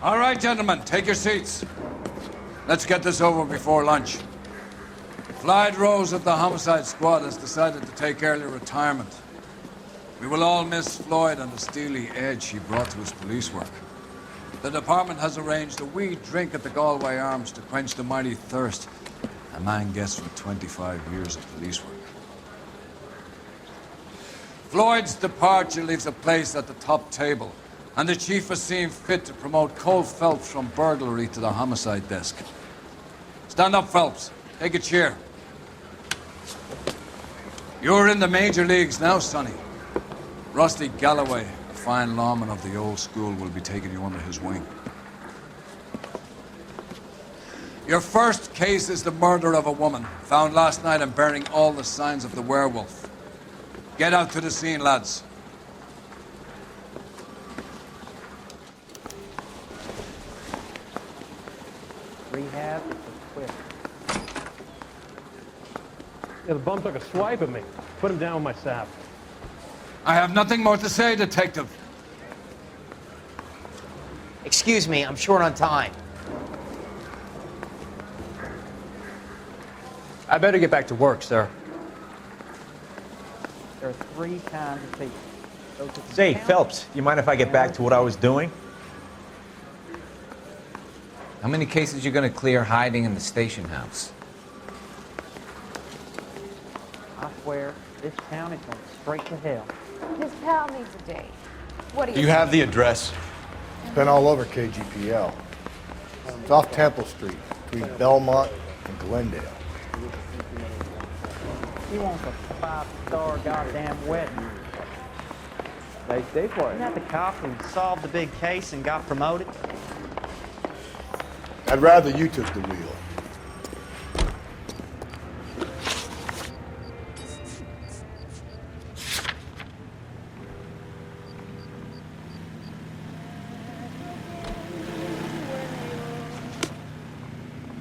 All right, gentlemen, take your seats. Let's get this over before lunch. Clyde Rose of the Homicide Squad has decided to take early retirement. We will all miss Floyd and the steely edge he brought to his police work. The department has arranged a wee drink at the Galway Arms to quench the mighty thirst a man gets from 25 years of police work. Floyd's departure leaves a place at the top table, and the chief has seen fit to promote Cole Phelps from burglary to the homicide desk. Stand up, Phelps. Take a chair. You're in the major leagues now, Sonny. Rusty Galloway, a fine lawman of the old school, will be taking you under his wing. Your first case is the murder of a woman, found last night and bearing all the signs of the werewolf. Get out to the scene, lads. Rehab is quick. Yeah, the bum took a swipe at me. Put him down with my sap. I have nothing more to say, Detective. Excuse me, I'm short on time. I better get back to work, sir. There are 3 kinds of people. Say, Phelps, you mind if I get back to what I was doing? How many cases you gonna clear hiding in the station house? I swear, this town is going straight to hell. His pal needs a date. What do Do you have the address? It's been all over KGPL. It's off Temple Street, between Belmont and Glendale. He wants a 5-star goddamn wedding. Nice day for Isn't that the cop who solved the big case and got promoted? I'd rather you took the wheel.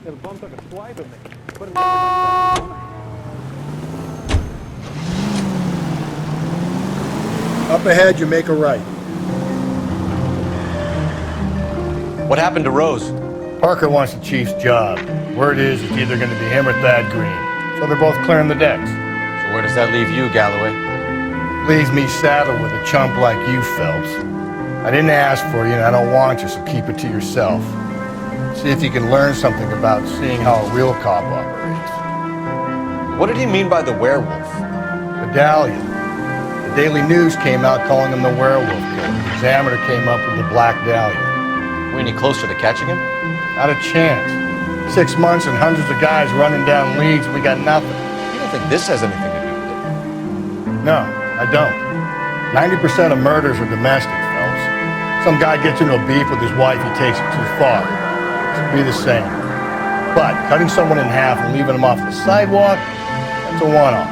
Yeah, the bum took a swipe at me. Put him down with my sap. Up ahead, you make a right. What happened to Rose? Parker wants the chief's job. Word is it's either going to be him or Thad Green. So they're both clearing the decks. So where does that leave you, Galloway? Leaves me saddled with a chump like you, Phelps. I didn't ask for you, and I don't want you, so keep it to yourself. See if you can learn something about seeing how a real cop operates. What did he mean by the werewolf? Medallion. The Daily News came out calling him the werewolf killer. The Examiner came up with the Black Dahlia. Were any closer to catching him? Not a chance. 6 months and hundreds of guys running down leads, and we got nothing. You don't think this has anything to do with it? No, I don't. 90% of murders are domestic, Phelps. Some guy gets into a beef with his wife, he takes it too far. It should be the same. But cutting someone in half and leaving them off the sidewalk, that's a one-off.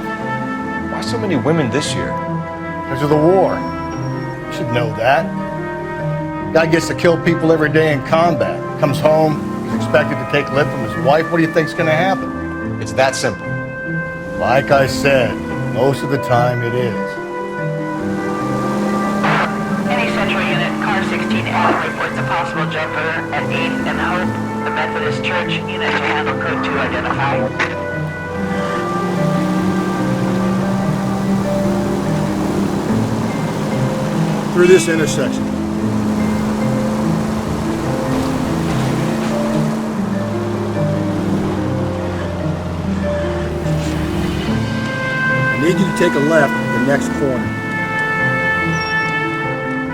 Why so many women this year? Because of the war. You should know that. Guy gets to kill people every day in combat. Comes home, he's expected to take lip from his wife. What do you think's gonna happen? It's that simple. Like I said, most of the time it is. Any Central Unit, Car 16L reports a possible jumper at 8th and Hope, the Methodist Church. Unit to handle code 2 identified. Through this intersection. I need you to take a left at the next corner.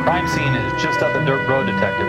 Crime scene is just up the dirt road, Detective.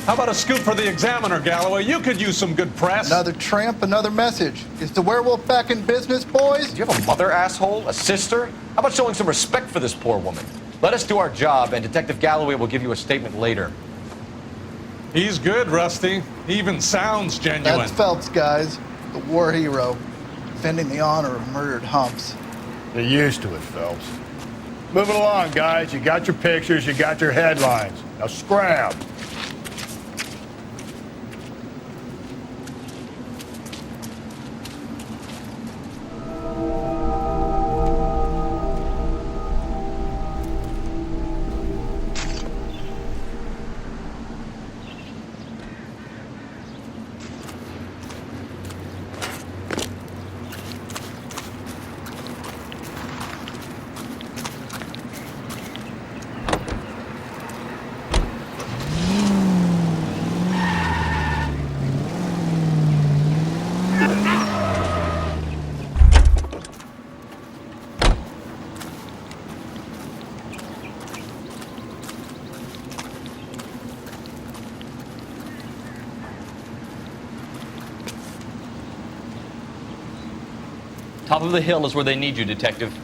How about a scoop for the Examiner, Galloway? You could use some good press. Another tramp, another message. Is the werewolf back in business, boys? Do you have a mother, asshole? A sister? How about showing some respect for this poor woman? Let us do our job, and Detective Galloway will give you a statement later. He's good, Rusty. He even sounds genuine. That's Phelps, guys. The war hero. Defending the honor of murdered humps. You're used to it, Phelps. Moving along, guys. You got your pictures, you got your headlines. Now scram. Top of the hill is where they need you, Detective.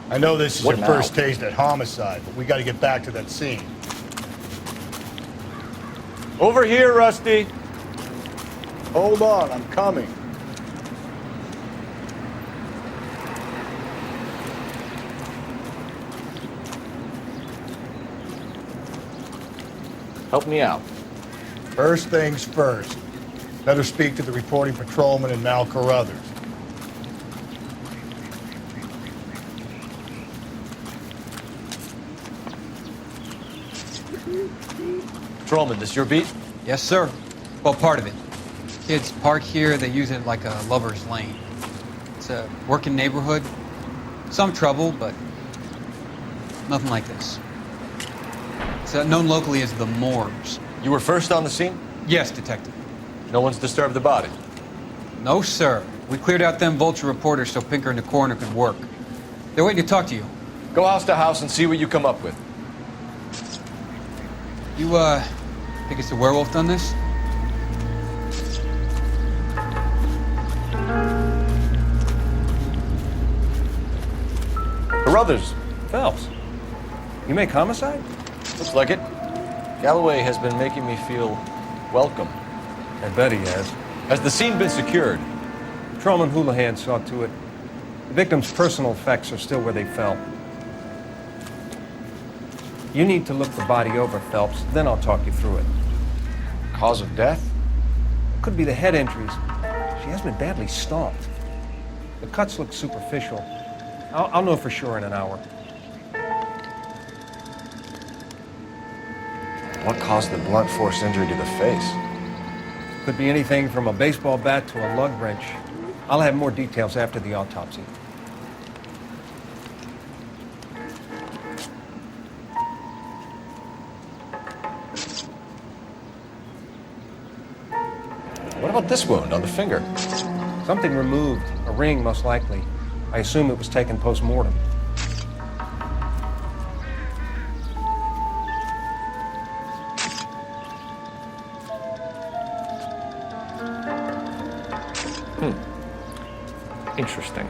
I know this is What your now? first taste at homicide, but we got to get back to that scene. Over here, Rusty. Hold on, I'm coming. Help me out. First things first. Better speak to the reporting patrolman and Mal Carruthers. Patrolman, this your beat? Yes, sir. Well, part of it. Kids park here, they use it like a lover's lane. It's a working neighborhood. Some trouble, but nothing like this. It's known locally as the Moors. You were first on the scene? Yes, Detective. No one's disturbed the body? No, sir. We cleared out them vulture reporters so Pinker and the coroner could work. They're waiting to talk to you. Go house to house and see what you come up with. You, think it's the werewolf done this? Carruthers. Phelps, you make homicide? Looks like it. Galloway has been making me feel welcome. I bet he has. Has the scene been secured? Patrolman Houlihan saw to it. The victim's personal effects are still where they fell. You need to look the body over, Phelps, then I'll talk you through it. Cause of death? It could be the head injuries. She has been badly stomped. The cuts look superficial. I'll know for sure in an hour. What caused the blunt force injury to the face? Could be anything from a baseball bat to a lug wrench. I'll have more details after the autopsy. What about this wound on the finger? Something removed, a ring most likely. I assume it was taken post-mortem. Interesting.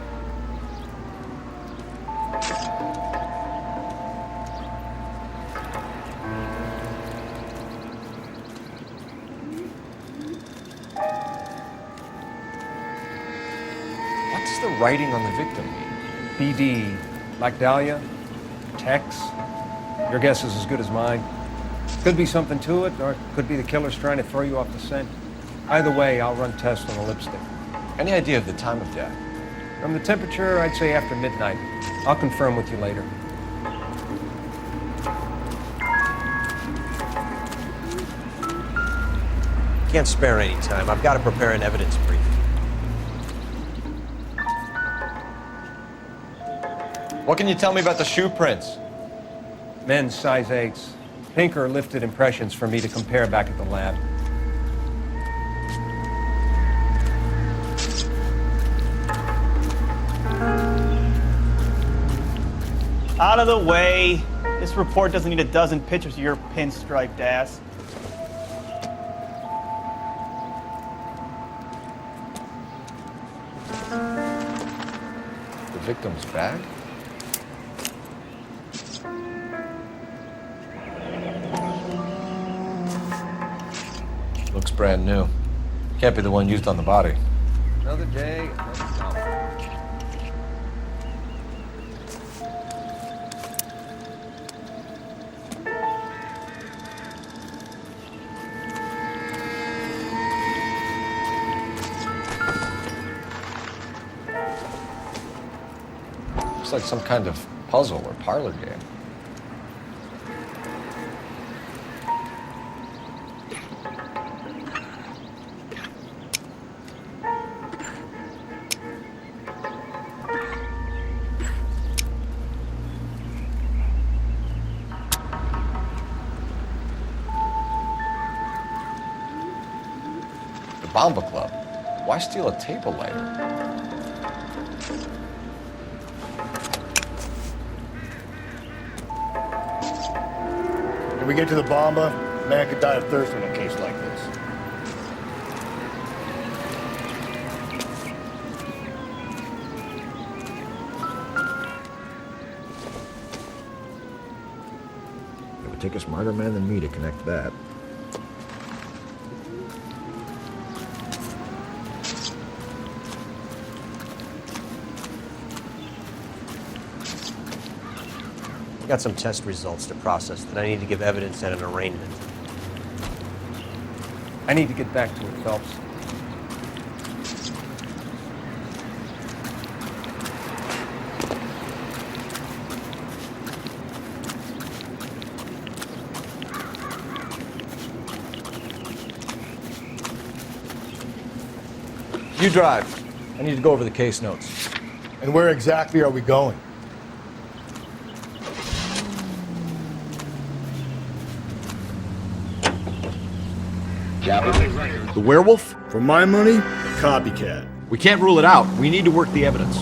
What does the writing on the victim mean? BD, like Dahlia, Tex. Your guess is as good as mine. Could be something to it, or it could be the killer's trying to throw you off the scent. Either way, I'll run tests on the lipstick. Any idea of the time of death? From the temperature, I'd say after midnight. I'll confirm with you later. Can't spare any time. I've got to prepare an evidence brief. What can you tell me about the shoe prints? Men's size 8s. Pinker lifted impressions for me to compare back at the lab. Out of the way. This report doesn't need a dozen pictures of your pinstriped ass. The victim's bag? Looks brand new. Can't be the one used on the body. Another day, another dollar. Looks like some kind of puzzle or parlor game. The Bomba Club. Why steal a table lighter? If we get to the Bomba, a man could die of thirst in a case like this. It'd take a smarter man than me to connect that. I got some test results to process that I need to give evidence at an arraignment. I need to get back to it, Phelps. You drive. I need to go over the case notes. And where exactly are we going? The werewolf? For my money, copycat. We can't rule it out. We need to work the evidence.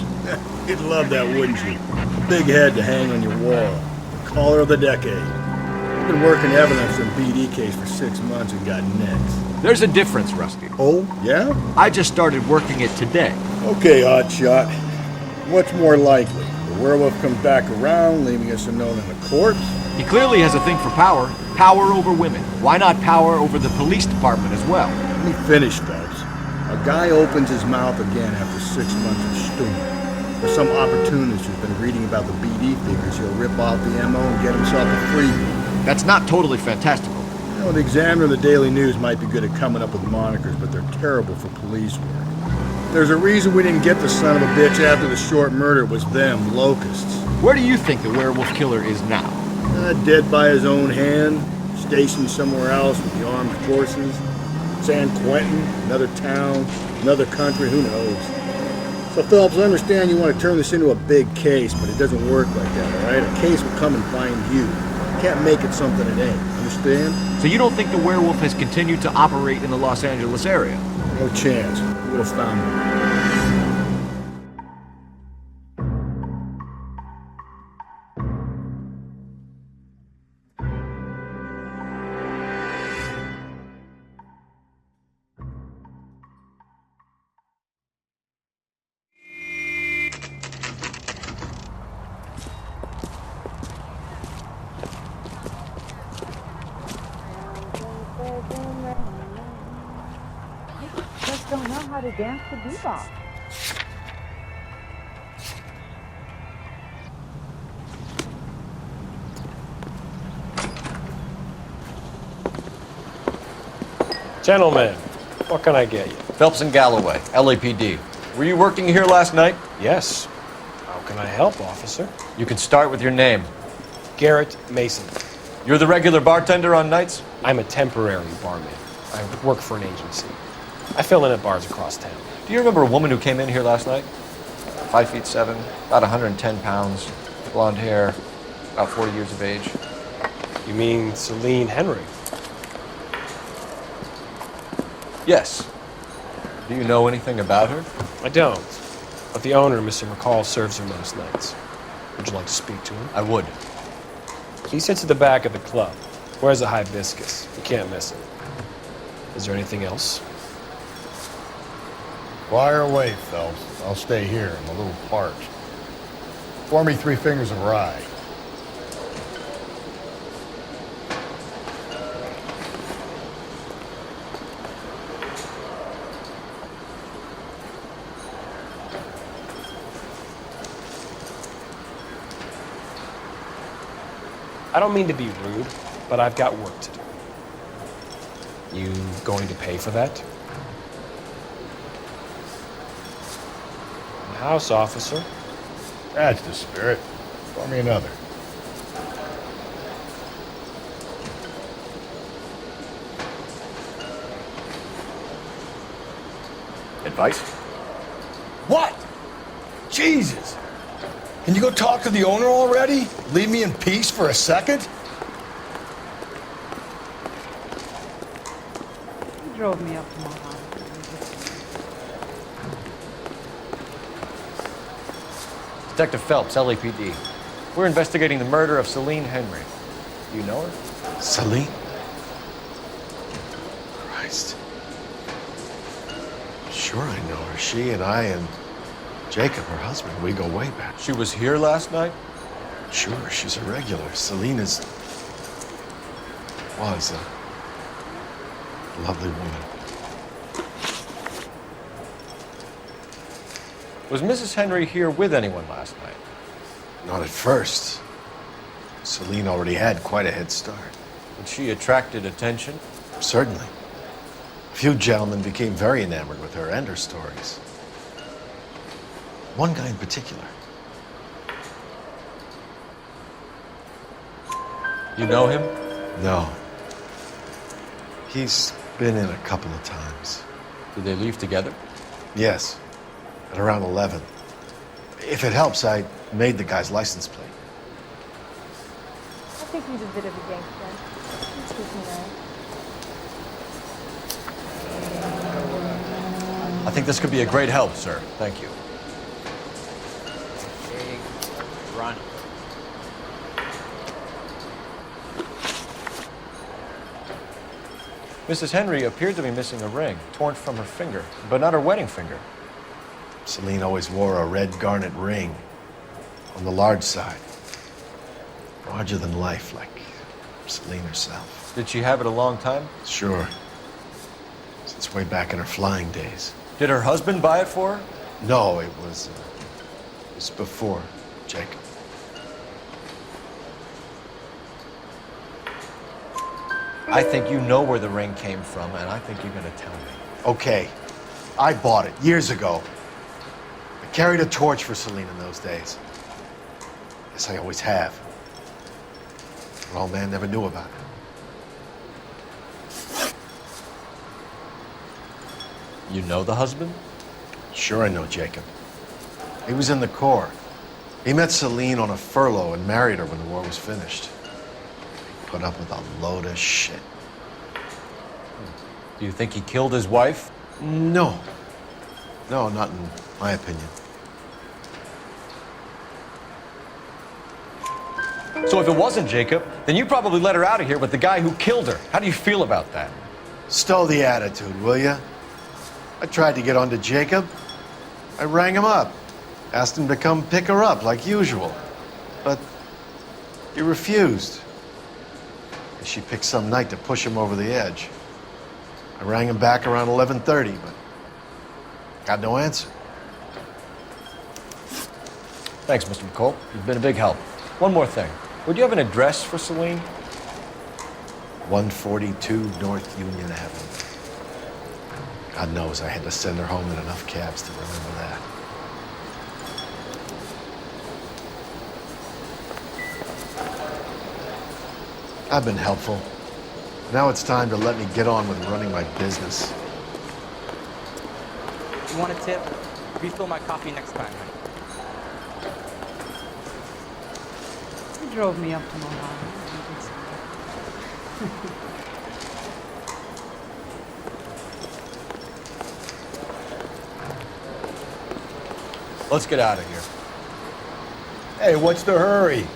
You'd love that, wouldn't you? A big head to hang on your wall. The caller of the decade. I've been working evidence in BD case for 6 months and got nicks. There's a difference, Rusty. Oh, yeah? I just started working it today. Okay, hotshot. What's more likely? The werewolf comes back around, leaving us unknown in a corpse? He clearly has a thing for power. Power over women. Why not power over the police department as well? Let me finish, Phelps. A guy opens his mouth again after 6 months of stewing. There's some opportunist who's been reading about the BD figures. He'll rip off the MO and get himself a freebie. That's not totally fantastical. You know, the Examiner and the Daily News might be good at coming up with monikers, but they're terrible for police work. There's a reason we didn't get the son of a bitch after the short murder was them, locusts. Where do you think the werewolf killer is now? Dead by his own hand, stationed somewhere else with the armed forces. San Quentin, another town, another country, who knows? So Phelps, I understand you want to turn this into a big case, but it doesn't work like that, all right? A case will come and find you. You can't make it something it ain't, understand? So you don't think the werewolf has continued to operate in the Los Angeles area? No chance. We would have found him. Just don't know how to dance the bebop. Gentlemen, what can I get you? Phelps and Galloway, LAPD. Were you working here last night? Yes. How can I help, officer? You can start with your name. Garrett Mason. You're the regular bartender on nights? I'm a temporary barman. I work for an agency. I fill in at bars across town. Do you remember a woman who came in here last night? 5'7", about 110 pounds, blonde hair, about 40 years of age. You mean Celine Henry? Yes. Do you know anything about her? I don't. But the owner, Mr. McCall, serves her most nights. Would you like to speak to him? I would. He sits at the back of the club. Wears a hibiscus. You can't miss him. Is there anything else? Fire away, Phelps. I'll stay here. I'm a little parched. Pour me 3 fingers of rye. I don't mean to be rude, but I've got work to do. You going to pay for that? House, officer. That's the spirit. Pour me another. Advice? What? Jesus! Can you go talk to the owner already? Leave me in peace for a second? You drove me up to my house. Detective Phelps, LAPD. We're investigating the murder of Celine Henry. Do you know her? Celine? Christ. Sure I know her. She and I and Jacob, her husband, we go way back. She was here last night? Sure, she's a regular. Celine is... was a lovely woman. Was Mrs. Henry here with anyone last night? Not at first. Celine already had quite a head start. But she attracted attention? Certainly. A few gentlemen became very enamored with her and her stories. One guy in particular. You know him? No. He's been in a couple of times. Did they leave together? Yes. At around 11. If it helps, I made the guy's license plate. I think he's a bit of a gangster. Excuse me, I think this could be a great help, sir. Thank you. Run. Mrs. Henry appeared to be missing a ring, torn from her finger, but not her wedding finger. Celine always wore a red garnet ring on the large side. Larger than life, like Celine herself. Did she have it a long time? Sure. Since way back in her flying days. Did her husband buy it for her? No, it was before Jacob. I think you know where the ring came from, and I think you're going to tell me. Okay. I bought it years ago. I carried a torch for Celine in those days. Yes, I always have. But old man never knew about it. You know the husband? Sure I know Jacob. He was in the Corps. He met Celine on a furlough and married her when the war was finished. He put up with a load of shit. Do you think he killed his wife? No. No, not in my opinion. So if it wasn't Jacob, then you probably let her out of here with the guy who killed her. How do you feel about that? Stow the attitude, will ya? I tried to get onto Jacob. I rang him up. Asked him to come pick her up like usual. But he refused. She picked some night to push him over the edge. I rang him back around 11:30, but got no answer. Thanks, Mr. McCall. You've been a big help. One more thing. Would you have an address for Celine? 142 North Union Avenue. God knows I had to send her home in enough cabs to remember that. I've been helpful. Now it's time to let me get on with running my business. You want a tip? Refill my coffee next time, honey. He drove me up to Noire. Let's get out of here. Hey, what's the hurry?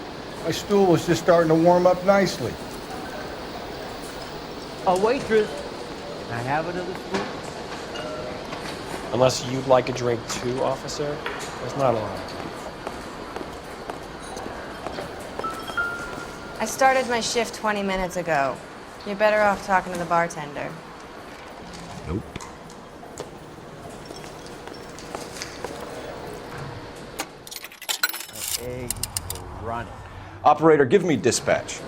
My stool was just starting to warm up nicely. Oh, waitress. Can I have another spoon? Unless you'd like a drink too, officer. There's not a lot. I started my shift 20 minutes ago. You're better off talking to the bartender. Nope. My eggs are running. Operator, give me dispatch.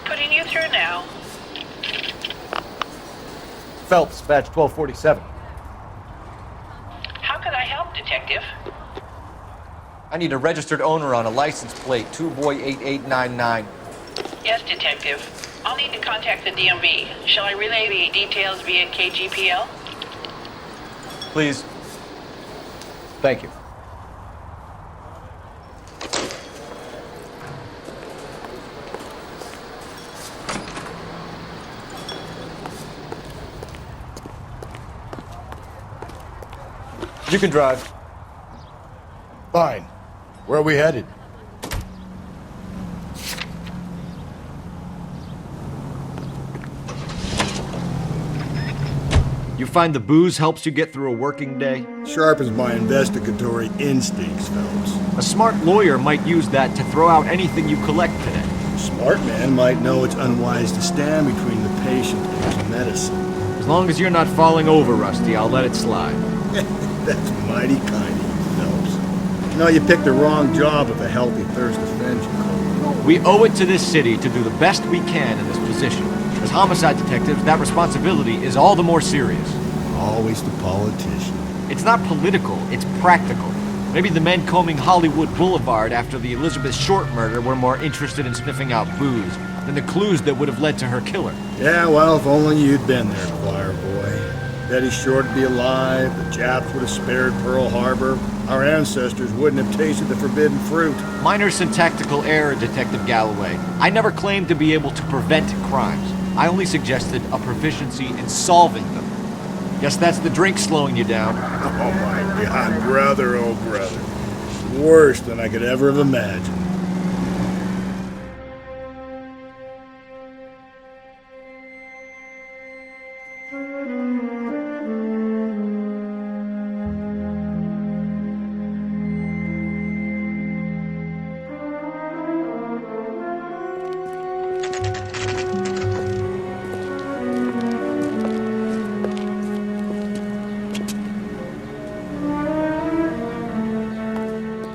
Putting you through now. Phelps, badge 1247. How can I help, Detective? I need a registered owner on a license plate, 2boy8899. Yes, Detective. I'll need to contact the DMV. Shall I relay the details via KGPL? Please. Thank you. You can drive. Fine. Where are we headed? You find the booze helps you get through a working day? Sharpens my investigatory instincts, Phelps. A smart lawyer might use that to throw out anything you collect today. A smart man might know it's unwise to stand between the patient and his medicine. As long as you're not falling over, Rusty, I'll let it slide. That's mighty kind of you, Phelps. You know, you picked the wrong job of a healthy thirst to fend you. We owe it to this city to do the best we can in this position. As homicide detectives, that responsibility is all the more serious. Always the politician. It's not political, it's practical. Maybe the men combing Hollywood Boulevard after the Elizabeth Short murder were more interested in sniffing out booze than the clues that would have led to her killer. Yeah, well, if only you'd been there, choir boy. Betty Short would be alive, the Japs would have spared Pearl Harbor, our ancestors wouldn't have tasted the forbidden fruit. Minor syntactical error, Detective Galloway. I never claimed to be able to prevent crimes. I only suggested a proficiency in solving them. Guess that's the drink slowing you down. Oh my God, brother, oh brother. Worse than I could ever have imagined.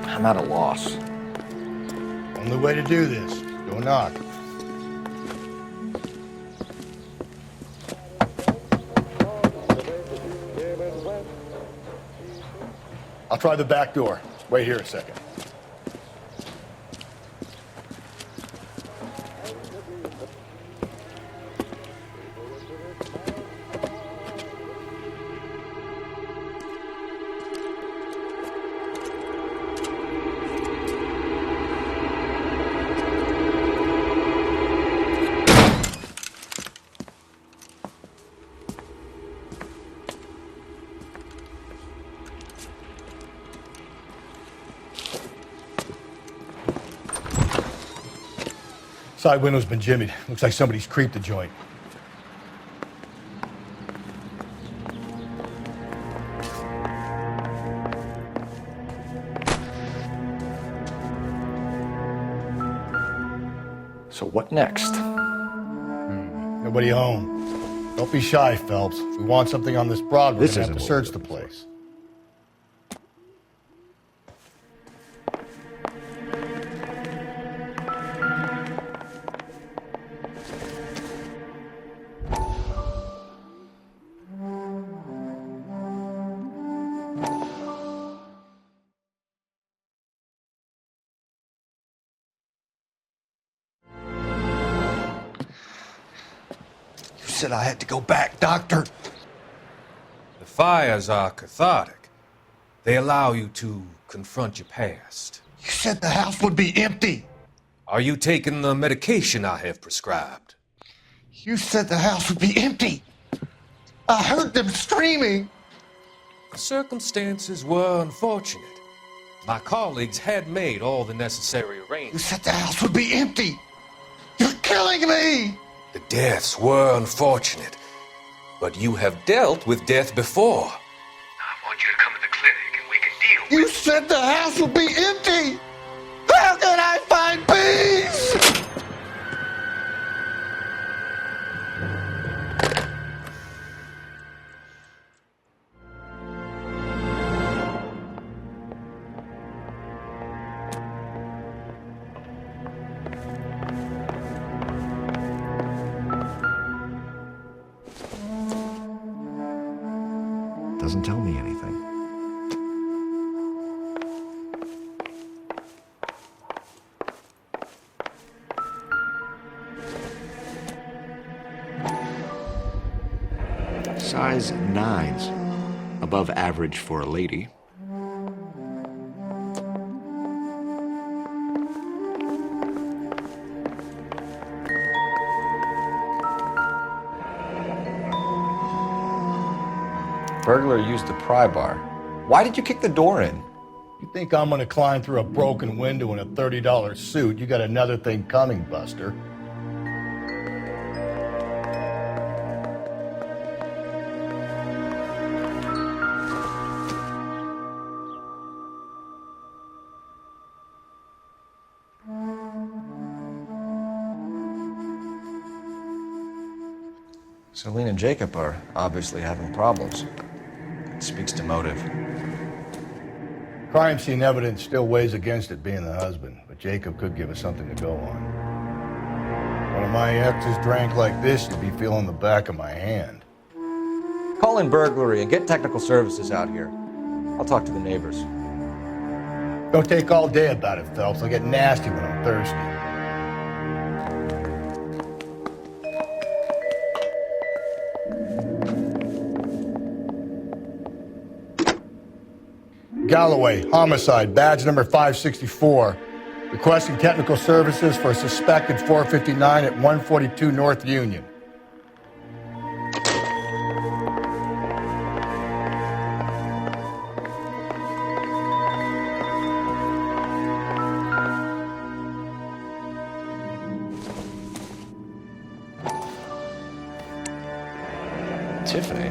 I'm at a loss. Only way to do this. Go knock. I'll try the back door. Wait here a second. Side window's been jimmied. Looks like somebody's creeped the joint. So what next? Nobody home. Don't be shy, Phelps. If we want something on this broad, we're gonna have to search the place. Said I had to go back, Doctor. The fires are cathartic. They allow you to confront your past. You said the house would be empty. Are you taking the medication I have prescribed? You said the house would be empty. I heard them screaming. The circumstances were unfortunate. My colleagues had made all the necessary arrangements. You said the house would be empty. You're killing me. The deaths were unfortunate, but you have dealt with death before. I want you to come to the clinic and we can deal with it. You said the house would be empty! How can I find peace? Doesn't tell me anything. Size 9s. Above average for a lady. Burglar used the pry bar. Why did you kick the door in? You think I'm gonna climb through a broken window in a $30 suit? You got another thing coming, Buster. Celine and Jacob are obviously having problems. It speaks to motive. Crime scene evidence still weighs against it being the husband, but Jacob could give us something to go on. One of my exes drank like this, you'd be feeling the back of my hand. Call in burglary and get technical services out here. I'll talk to the neighbors. Don't take all day about it, Phelps. I'll get nasty when I'm thirsty. Galloway, homicide, badge number 564. Requesting technical services for a suspected 459 at 142 North Union. Tiffany?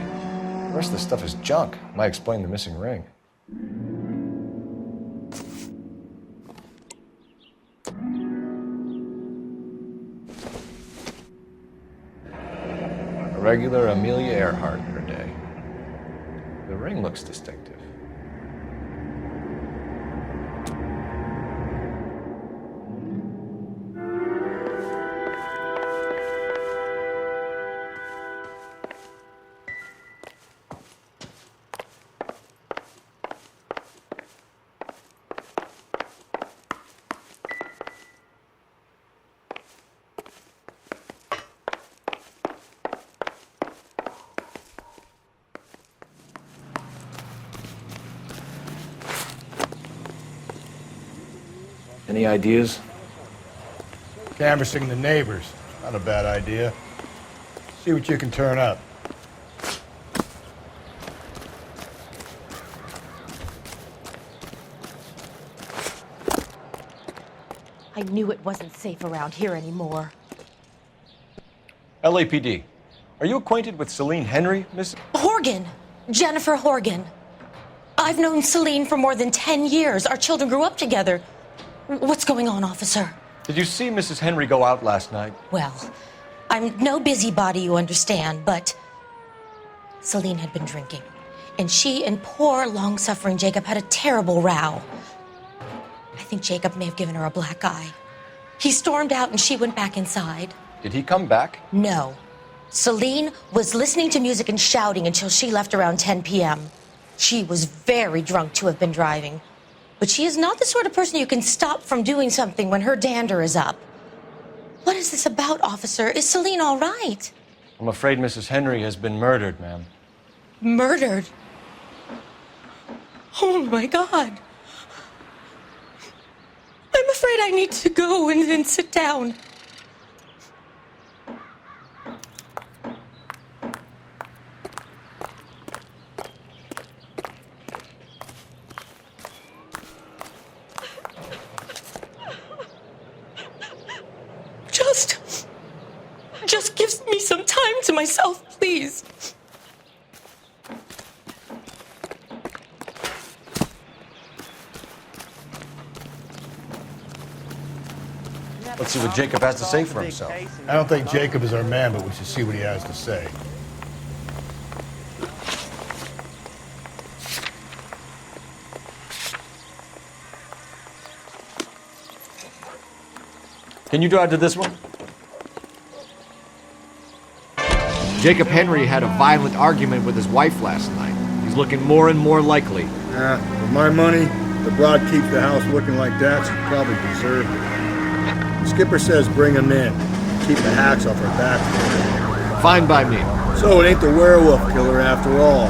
The rest of the stuff is junk. Might explain the missing ring. A regular Amelia Earhart in her day. The ring looks distinctive. Any ideas? Canvassing the neighbors. Not a bad idea. See what you can turn up. I knew it wasn't safe around here anymore. LAPD. Are you acquainted with Celine Henry, Miss? Horgan! Jennifer Horgan. I've known Celine for more than 10 years. Our children grew up together. What's going on, officer? Did you see Mrs. Henry go out last night? Well, I'm no busybody, you understand, but Celine had been drinking. And she and poor, long-suffering Jacob had a terrible row. I think Jacob may have given her a black eye. He stormed out and she went back inside. Did he come back? No. Celine was listening to music and shouting until she left around 10 p.m. She was very drunk to have been driving. But she is not the sort of person you can stop from doing something when her dander is up. What is this about, officer? Is Celine all right? I'm afraid Mrs. Henry has been murdered, ma'am. Murdered? Oh, my God. I'm afraid I need to go and sit down. Just give me some time to myself, please. Let's see what Jacob has to say for himself. I don't think Jacob is our man, but we should see what he has to say. Can you drive to this one? Jacob Henry had a violent argument with his wife last night. He's looking more and more likely. With my money, the broad keeps the house looking like that, she probably deserved it. Skipper says bring him in. Keep the hacks off her back. Fine by me. So it ain't the werewolf killer after all.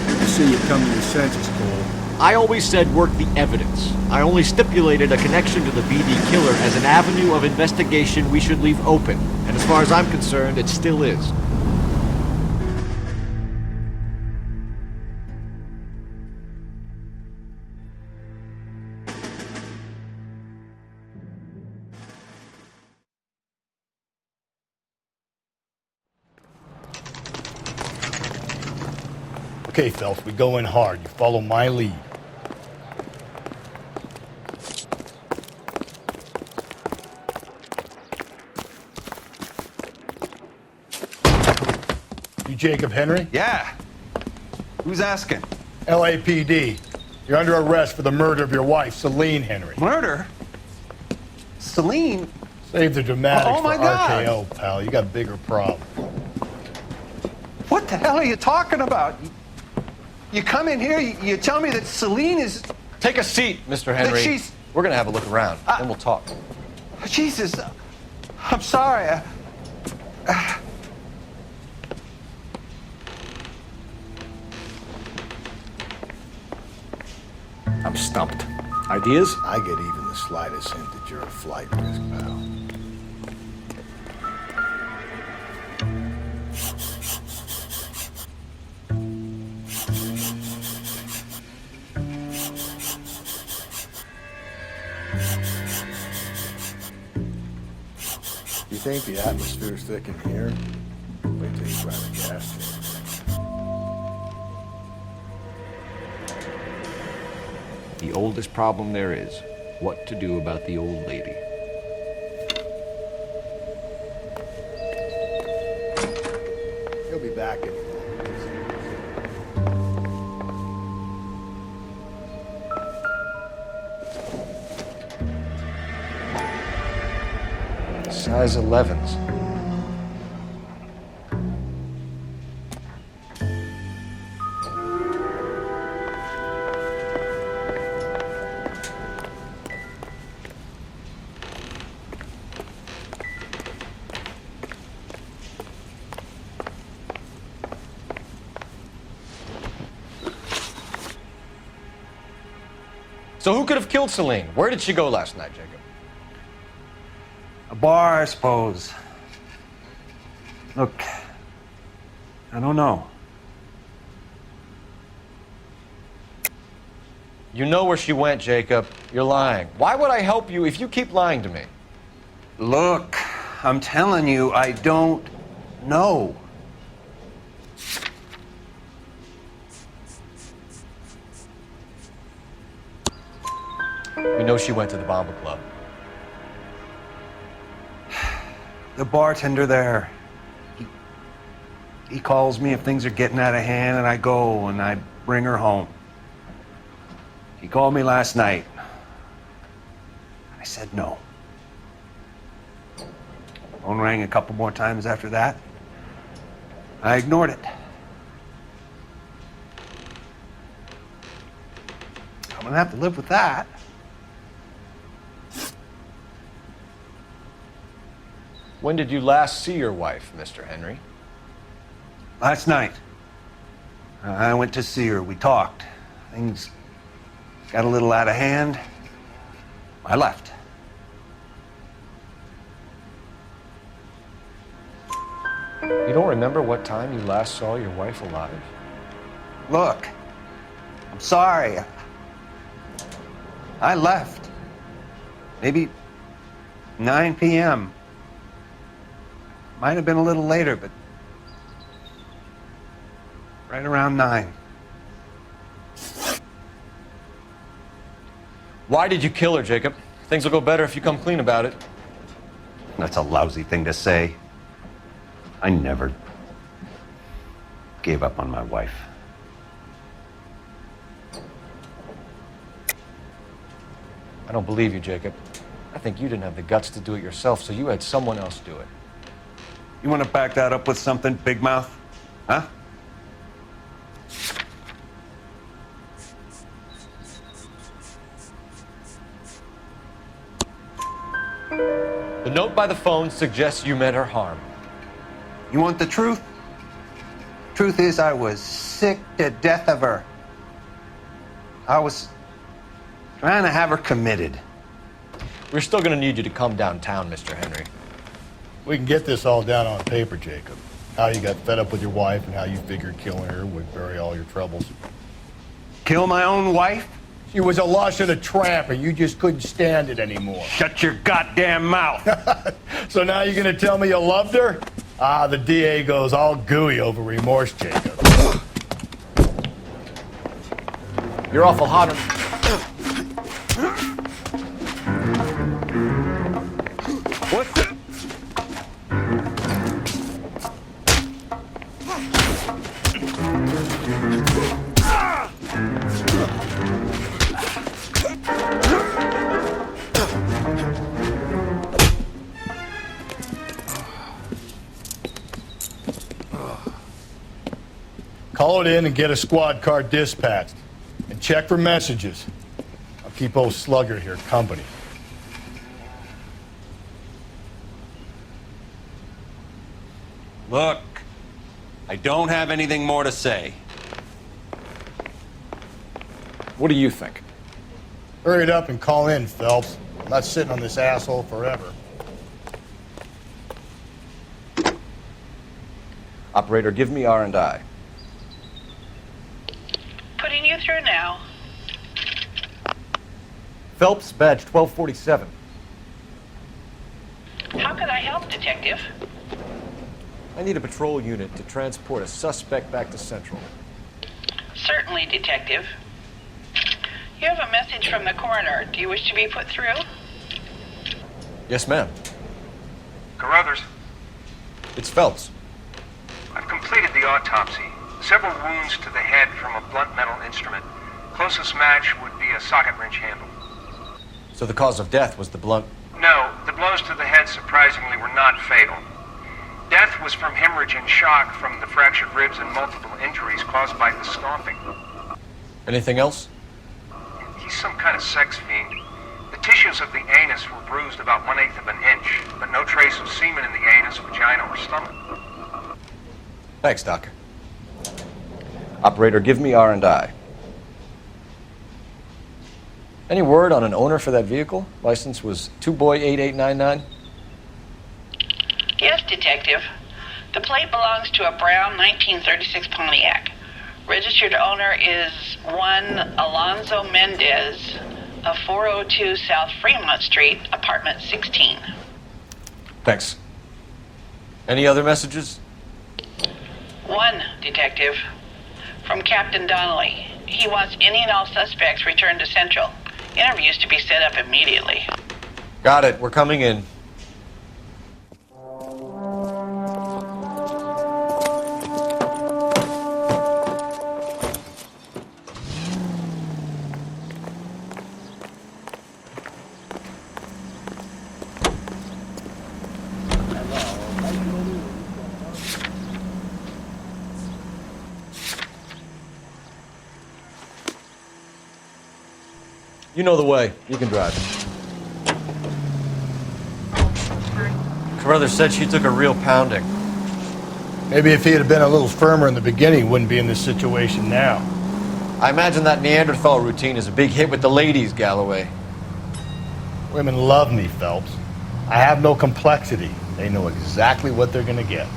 Good to see you come to your senses, Cole. I always said work the evidence. I only stipulated a connection to the BD killer as an avenue of investigation we should leave open. And as far as I'm concerned, it still is. Okay, Phelps, we go in hard. You follow my lead. You Jacob Henry? Yeah. Who's asking? LAPD. You're under arrest for the murder of your wife, Celine Henry. Murder? Celine? Save the dramatics Oh, my for God. RKO, pal. You got bigger problems. What the hell are you talking about? You come in here, you tell me that Celine is... Take a seat, Mr. Henry. she's- We're gonna have a look around, then we'll talk. Jesus, I'm sorry. I'm stumped. Ideas? I get even the slightest hint that you're a flight risk, pal. You think the atmosphere's thick in here? Wait till you try the gas chamber. The oldest problem there is what to do about the old lady. He'll be back in. Size 11s. So who could have killed Celine? Where did she go last night, Jacob? A bar, I suppose. Look, I don't know. You know where she went, Jacob. You're lying. Why would I help you if you keep lying to me? Look, I'm telling you, I don't know. We know she went to the Bomba Club. The bartender there, he calls me if things are getting out of hand, and I go and I bring her home. He called me last night. I said no. Phone rang a couple more times after that. I ignored it. I'm gonna have to live with that. When did you last see your wife, Mr. Henry? Last night. I went to see her. We talked. Things got a little out of hand. I left. You don't remember what time you last saw your wife alive? Look, I'm sorry. I left. Maybe 9 p.m. Might have been a little later, but right around 9. Why did you kill her, Jacob? Things will go better if you come clean about it. That's a lousy thing to say. I never gave up on my wife. I don't believe you, Jacob. I think you didn't have the guts to do it yourself, so you had someone else do it. You want to back that up with something, Big Mouth? Huh? The note by the phone suggests you meant her harm. You want the truth? Truth is, I was sick to death of her. I was trying to have her committed. We're still gonna need you to come downtown, Mr. Henry. We can get this all down on paper, Jacob. How you got fed up with your wife and how you figured killing her would bury all your troubles. Kill my own wife? She was a lush and a tramp, and you just couldn't stand it anymore. Shut your goddamn mouth. So now you're gonna tell me you loved her? Ah, the DA goes all gooey over remorse, Jacob. You're awful hot on... What the... Call it in and get a squad car dispatched. And check for messages. I'll keep old Slugger here company. Look, I don't have anything more to say. What do you think? Hurry it up and call in, Phelps. I'm not sitting on this asshole forever. Operator, give me R&I. Putting you through now. Phelps, badge 1247. How can I help, Detective? I need a patrol unit to transport a suspect back to Central. Certainly, Detective. You have a message from the coroner. Do you wish to be put through? Yes, ma'am. Carruthers, It's Phelps. I've completed the autopsy. Several wounds to the head from a blunt metal instrument. Closest match would be a socket wrench handle. So the cause of death was the blunt... No, the blows to the head surprisingly were not fatal. Death was from hemorrhage and shock from the fractured ribs and multiple injuries caused by the stomping. Anything else? He's some kind of sex fiend. The tissues of the anus were bruised about 1/8 of an inch, but no trace of semen in the anus, vagina, or stomach. Thanks, Doctor. Operator, give me R&I. Any word on an owner for that vehicle? License was 2boy8899. Yes, Detective. The plate belongs to a brown 1936 Pontiac. Registered owner is one Alonzo Mendez of 402 South Fremont Street, apartment 16. Thanks. Any other messages? One, Detective. From Captain Donnelly. He wants any and all suspects returned to Central. Interviews to be set up immediately. Got it. We're coming in. You know the way. You can drive. Carruthers said she took a real pounding. Maybe if he had been a little firmer in the beginning, he wouldn't be in this situation now. I imagine that Neanderthal routine is a big hit with the ladies, Galloway. Women love me, Phelps. I have no complexity. They know exactly what they're gonna get.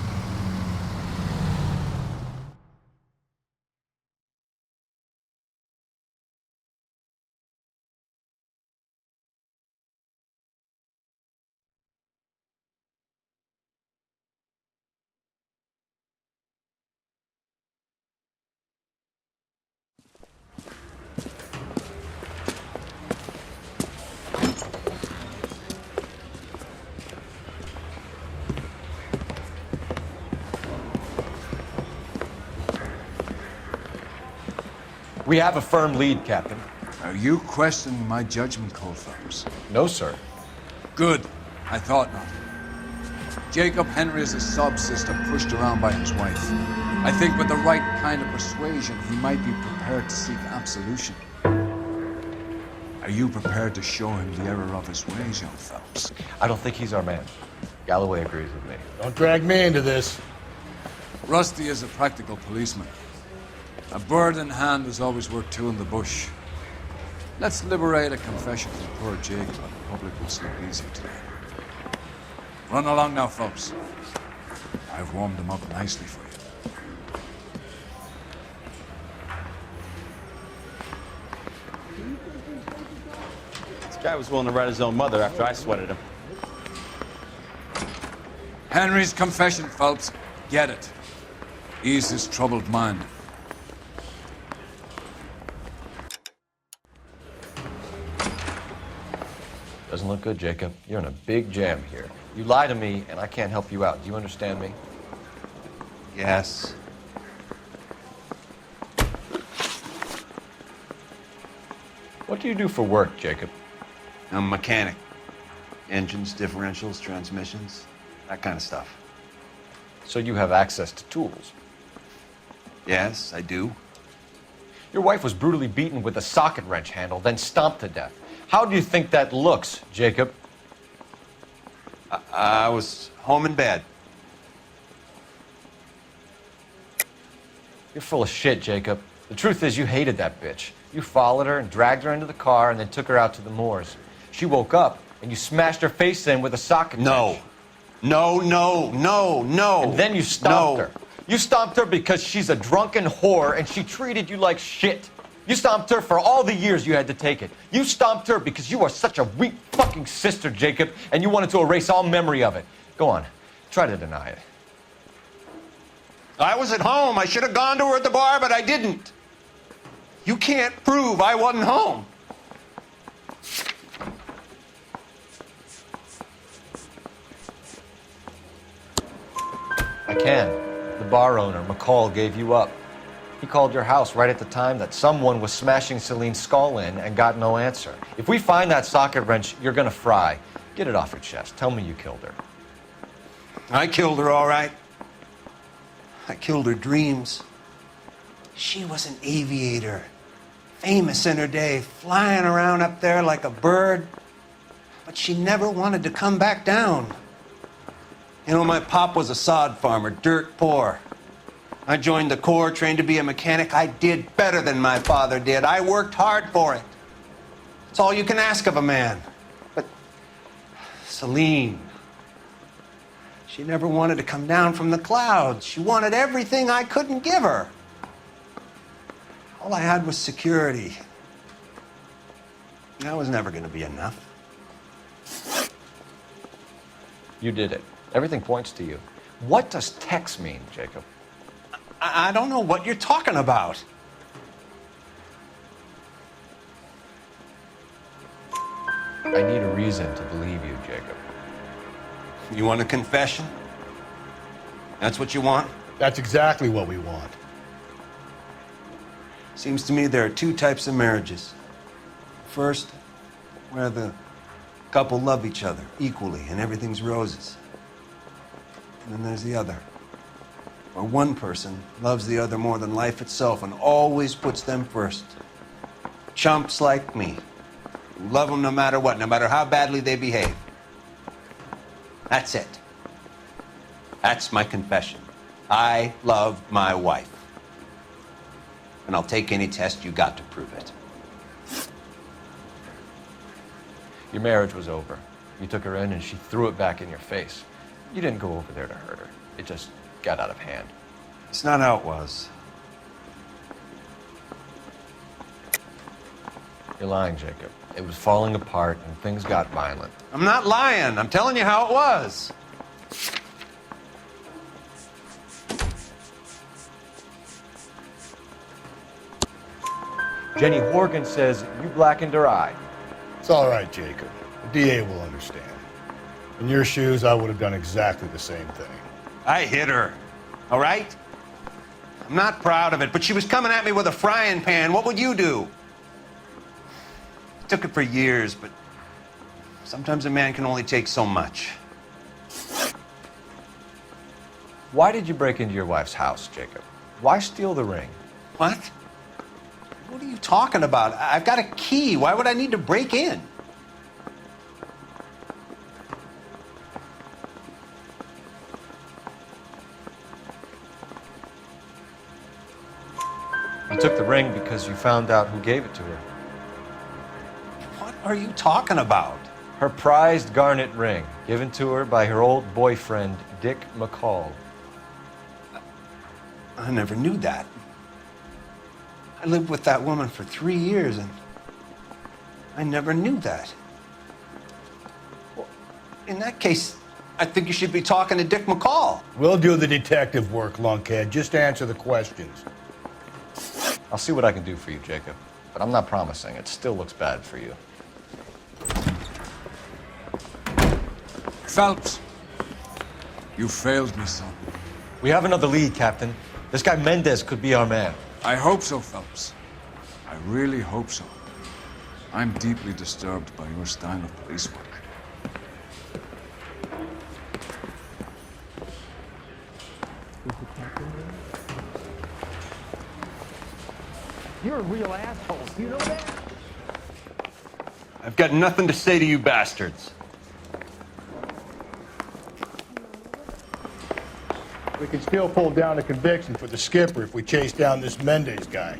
We have a firm lead, Captain. Are you questioning my judgment call, Phelps? No, sir. Good. I thought not. Jacob Henry is a sob-sister pushed around by his wife. I think with the right kind of persuasion, he might be prepared to seek absolution. Are you prepared to show him the error of his ways, young Phelps? I don't think he's our man. Galloway agrees with me. Don't drag me into this. Rusty is a practical policeman. A bird in hand is always worth two in the bush. Let's liberate a confession from poor Jacob, and the public will sleep easier today. Run along now, Phelps. I've warmed them up nicely for you. This guy was willing to write his own mother after I sweated him. Henry's confession, Phelps. Get it. Ease his troubled mind. Doesn't look good, Jacob. You're in a big jam here. You lie to me, and I can't help you out. Do you understand me? Yes. What do you do for work, Jacob? I'm a mechanic. Engines, differentials, transmissions, that kind of stuff. So you have access to tools? Yes, I do. Your wife was brutally beaten with a socket wrench handle, then stomped to death. How do you think that looks, Jacob? I was home in bed. You're full of shit, Jacob. The truth is you hated that bitch. You followed her and dragged her into the car and then took her out to the moors. She woke up and you smashed her face in with a socket wrench. No. And then you stomped her. You stomped her because she's a drunken whore and she treated you like shit. You stomped her for all the years you had to take it. You stomped her because you are such a weak fucking sister, Jacob, and you wanted to erase all memory of it. Go on. Try to deny it. I was at home. I should have gone to her at the bar, but I didn't. You can't prove I wasn't home. I can. The bar owner, McCall, gave you up. He called your house right at the time that someone was smashing Celine's skull in and got no answer. If we find that socket wrench, you're gonna fry. Get it off your chest. Tell me you killed her. I killed her, all right. I killed her dreams. She was an aviator, famous in her day, flying around up there like a bird. But she never wanted to come back down. You know, my pop was a sod farmer, dirt poor. I joined the Corps, trained to be a mechanic. I did better than my father did. I worked hard for it. It's all you can ask of a man. But Celine, she never wanted to come down from the clouds. She wanted everything I couldn't give her. All I had was security. That was never going to be enough. You did it. Everything points to you. What does Tex mean, Jacob? I don't know what you're talking about. I need a reason to believe you, Jacob. You want a confession? That's what you want? That's exactly what we want. Seems to me there are two types of marriages. First, where the couple love each other equally and everything's roses. And then there's the other, where one person loves the other more than life itself and always puts them first. Chumps like me, who love them no matter what, no matter how badly they behave. That's it. That's my confession. I love my wife. And I'll take any test you got to prove it. Your marriage was over. You took her in and she threw it back in your face. You didn't go over there to hurt her. It just got out of hand. It's not how it was. You're lying, Jacob. It was falling apart and things got violent. I'm not lying. I'm telling you how it was. Jenny Horgan says you blackened her eye. It's all right, Jacob. The DA will understand. In your shoes, I would have done exactly the same thing. I hit her, all right? I'm not proud of it, but she was coming at me with a frying pan. What would you do? It took it for years, but sometimes a man can only take so much. Why did you break into your wife's house, Jacob? Why steal the ring? What? What are you talking about? I've got a key. Why would I need to break in? You took the ring because you found out who gave it to her. What are you talking about? Her prized garnet ring, given to her by her old boyfriend, Dick McCall. I never knew that. I lived with that woman for 3 years, and I never knew that. Well, in that case, I think you should be talking to Dick McCall. We'll do the detective work, lunkhead. Just answer the questions. I'll see what I can do for you, Jacob. But I'm not promising. It still looks bad for you. Phelps, you failed me, son. We have another lead, Captain. This guy Mendez could be our man. I hope so, Phelps. I really hope so. I'm deeply disturbed by your style of police work. You're a real asshole. You know that? I've got nothing to say to you bastards. We can still pull down a conviction for the skipper if we chase down this Mendez guy.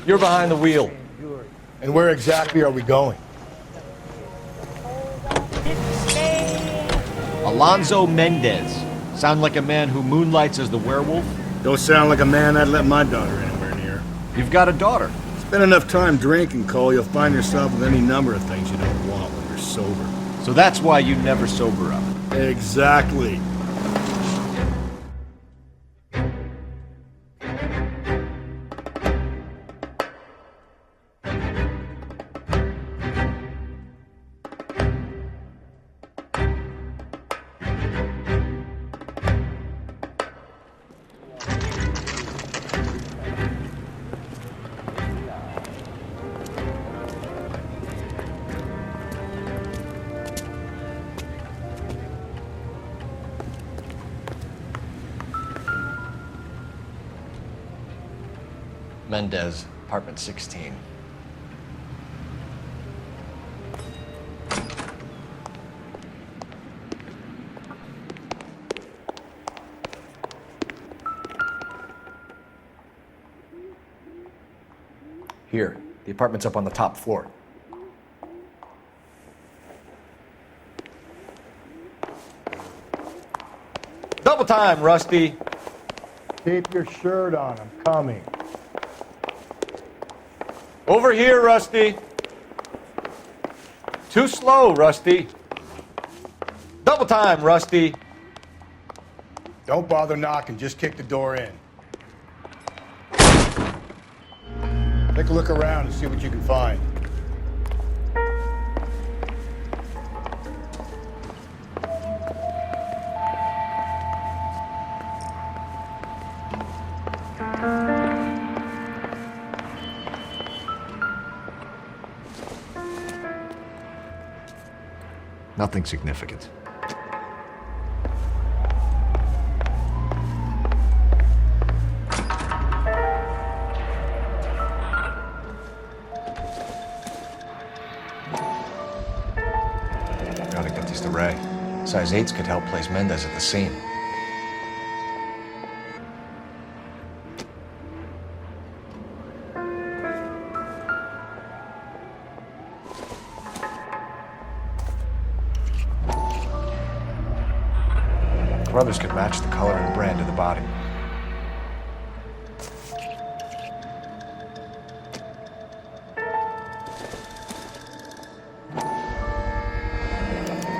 You're behind the wheel. And where exactly are we going? Alonzo Mendez. Sound like a man who moonlights as the werewolf? Don't sound like a man I'd let my daughter anywhere near. You've got a daughter. Spend enough time drinking, Cole, you'll find yourself with any number of things you don't want when you're sober. So that's why you never sober up. Exactly. Mendez, apartment 16. Here, the apartment's up on the top floor. Double time, Rusty. Keep your shirt on, I'm coming. Over here, Rusty. Too slow, Rusty. Double time, Rusty. Don't bother knocking, just kick the door in. Take a look around and see what you can find. Nothing significant. Gotta get these to Ray. Size 8s could help place Mendez at the scene. Brothers could match the color and brand of the body.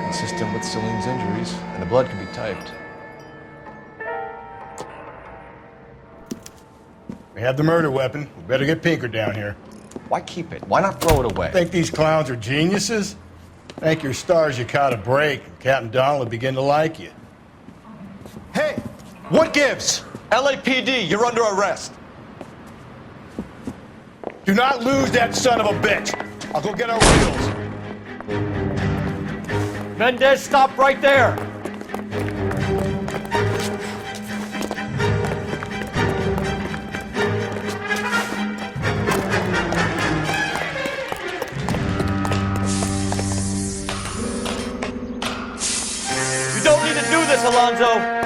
Consistent with Celine's injuries, and the blood can be typed. We have the murder weapon. We better get Pinker down here. Why keep it? Why not throw it away? Think these clowns are geniuses? Thank your stars you caught a break, and Captain Donald will begin to like you. Hey! What gives? LAPD, you're under arrest. Do not lose that son of a bitch. I'll go get our wheels. Mendez, stop right there! You don't need to do this, Alonzo!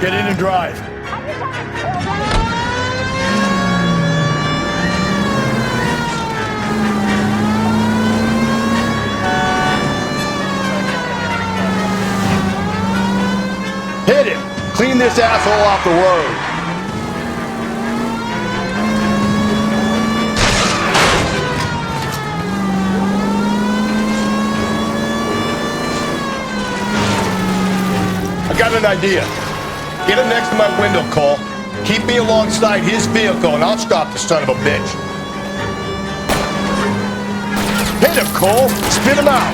Get in and drive. Hit him! Clean this asshole off the road. I got an idea. Get him next to my window, Cole. Keep me alongside his vehicle, and I'll stop the son of a bitch. Hit him, Cole. Spit him out.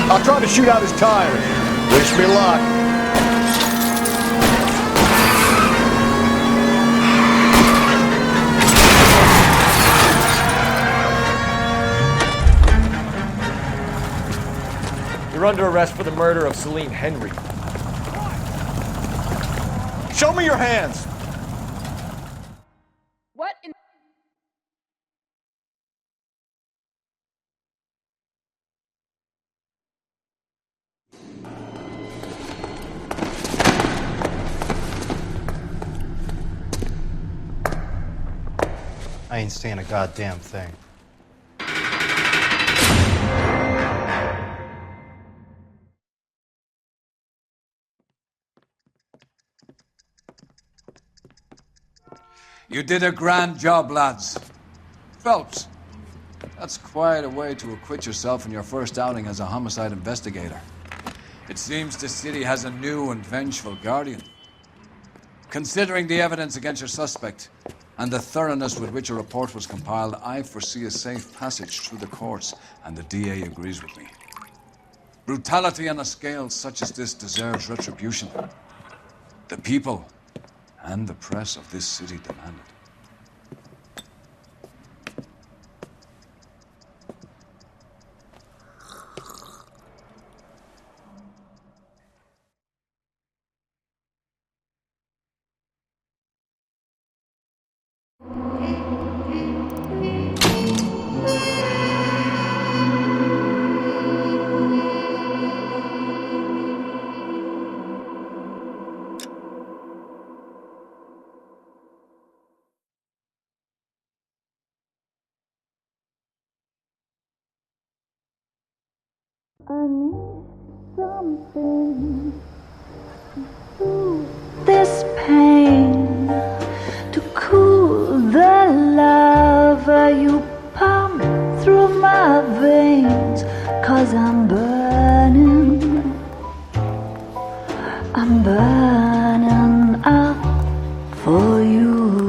I'll not trying to shoot out his tires. Wish me luck. You're under arrest for the murder of Celine Henry. Show me your hands! What in... I ain't saying a goddamn thing. You did a grand job, lads. Phelps, that's quite a way to acquit yourself in your first outing as a homicide investigator. It seems the city has a new and vengeful guardian. Considering the evidence against your suspect and the thoroughness with which a report was compiled, I foresee a safe passage through the courts, and the DA agrees with me. Brutality on a scale such as this deserves retribution. The people and the press of this city demand it. I need something to soothe this pain, to cool the lava you pump through my veins, 'cause I'm burning up for you.